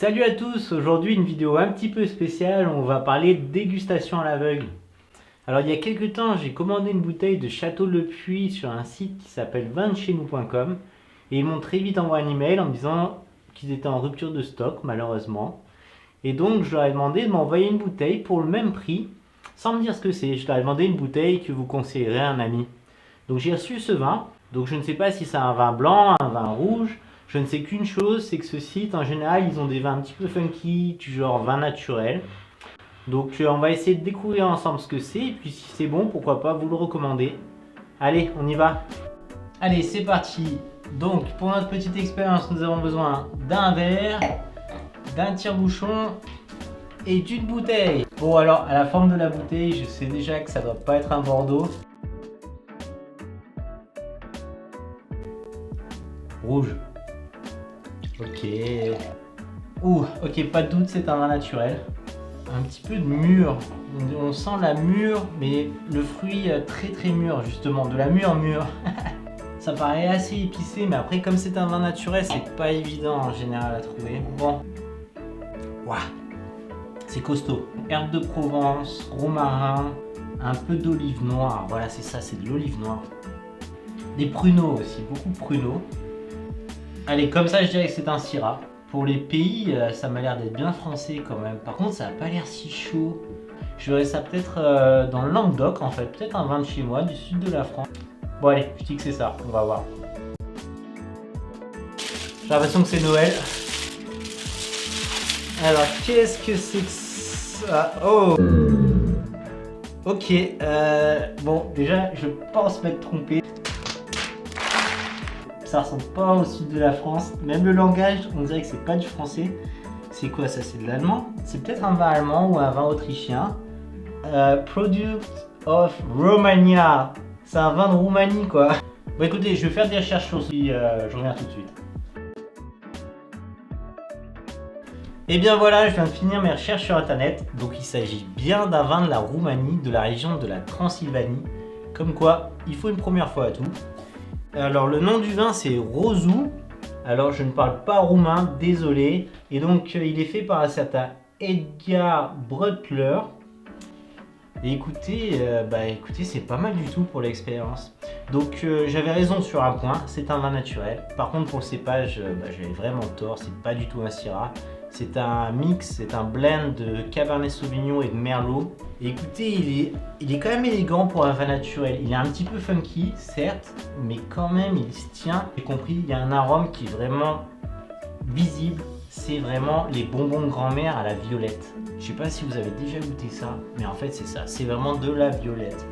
Salut à tous, aujourd'hui une vidéo un petit peu spéciale, on va parler de dégustation à l'aveugle. Alors il y a quelques temps j'ai commandé une bouteille de Château Le Puy sur un site qui s'appelle vincheznous.com et ils m'ont très vite envoyé un email en me disant qu'ils étaient en rupture de stock malheureusement. Et donc je leur ai demandé de m'envoyer une bouteille pour le même prix sans me dire ce que c'est. Je leur ai demandé une bouteille que vous conseillerez à un ami. Donc j'ai reçu ce vin, donc je ne sais pas si c'est un vin blanc, un vin rouge. Je ne sais qu'une chose, c'est que ce site, en général, ils ont des vins un petit peu funky, du genre vin naturel. Donc on va essayer de découvrir ensemble ce que c'est, et puis si c'est bon, pourquoi pas vous le recommander. Allez, on y va. Allez, c'est parti. Donc pour notre petite expérience, nous avons besoin d'un verre, d'un tire-bouchon et d'une bouteille. Bon alors, à la forme de la bouteille, je sais déjà que ça doit pas être un Bordeaux. Rouge. Ok. Ok, pas de doute, c'est un vin naturel. Un petit peu de mûr. On sent la mûre, mais le fruit très mûr, justement. De la mûre. Ça paraît assez épicé, mais après, comme c'est un vin naturel, c'est pas évident en général à trouver. Bon. Waouh. C'est costaud. Herbe de Provence, romarin, un peu d'olive noire. Voilà, c'est ça, c'est de l'olive noire. Des pruneaux aussi, beaucoup de pruneaux. Allez, comme ça, je dirais que c'est un Syrah. Pour les pays, ça m'a l'air d'être bien français quand même. Par contre, ça n'a pas l'air si chaud. Je verrais ça peut-être dans le Languedoc en fait. Peut-être un vin de chez moi, du sud de la France. Bon allez, je dis que c'est ça, on va voir. J'ai l'impression que c'est Noël. Alors, qu'est-ce que c'est que ça? Oh! Ok, bon, déjà, je pense m'être trompé. Ça ressemble pas au sud de la France. Même le langage, on dirait que c'est pas du français. C'est quoi ça? C'est de l'allemand? C'est peut-être un vin allemand ou un vin autrichien. Product of Romania. C'est un vin de Roumanie quoi. Bon écoutez, je vais faire des recherches sur ce je reviens tout de suite. Et bien voilà, je viens de finir mes recherches sur internet. Donc il s'agit bien d'un vin de la Roumanie, de la région de la Transylvanie. Comme quoi, il faut une première fois à tout. Alors le nom du vin c'est Rozou. Alors je ne parle pas roumain, désolé. Et donc il est fait par un certain Edgar Brutler. Et écoutez, écoutez, c'est pas mal du tout pour l'expérience. Donc j'avais raison sur un point, c'est un vin naturel. Par contre pour le cépage, j'avais vraiment tort, c'est pas du tout un Syrah. C'est un mix, c'est un blend de Cabernet Sauvignon et de Merlot. Et écoutez, il est quand même élégant pour un vin naturel. Il est un petit peu funky, certes, mais quand même il se tient. J'ai compris, il y a un arôme qui est vraiment visible. C'est vraiment les bonbons de grand-mère à la violette. Je sais pas si vous avez déjà goûté ça, mais en fait c'est ça, c'est vraiment de la violette.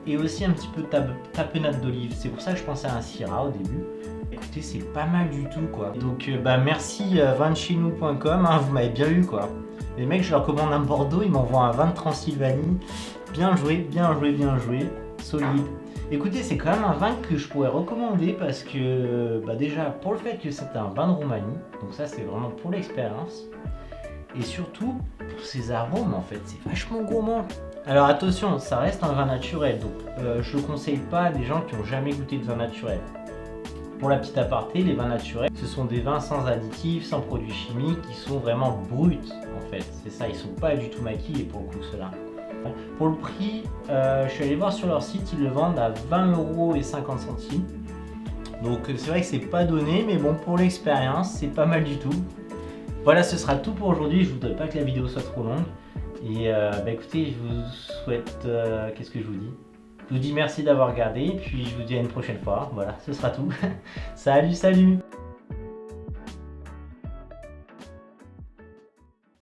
Et aussi un petit peu de tapenade d'olive, c'est pour ça que je pensais à un Syrah au début. Écoutez, c'est pas mal du tout quoi. Donc merci vincheznous.com, hein, vous m'avez bien eu quoi. Les mecs, je leur commande un Bordeaux, ils m'envoient un vin de Transylvanie. Bien joué, solide. Écoutez, c'est quand même un vin que je pourrais recommander parce que déjà pour le fait que c'est un vin de Roumanie, donc ça c'est vraiment pour l'expérience. Et surtout pour ses arômes en fait, c'est vachement gourmand. Alors attention, ça reste un vin naturel, donc je le conseille pas à des gens qui n'ont jamais goûté de vin naturel. Pour la petite aparté, les vins naturels, ce sont des vins sans additifs, sans produits chimiques, qui sont vraiment bruts en fait. C'est ça, ils sont pas du tout maquillés pour le coup ceux-là. Pour le prix, je suis allé voir sur leur site, ils le vendent à 20,50 €. Donc c'est vrai que c'est pas donné, mais bon pour l'expérience, c'est pas mal du tout. Voilà, ce sera tout pour aujourd'hui. Je voudrais pas que la vidéo soit trop longue. Et écoutez, je vous souhaite... qu'est-ce que je vous dis? Je vous dis merci d'avoir regardé, puis je vous dis à une prochaine fois. Voilà, ce sera tout. Salut!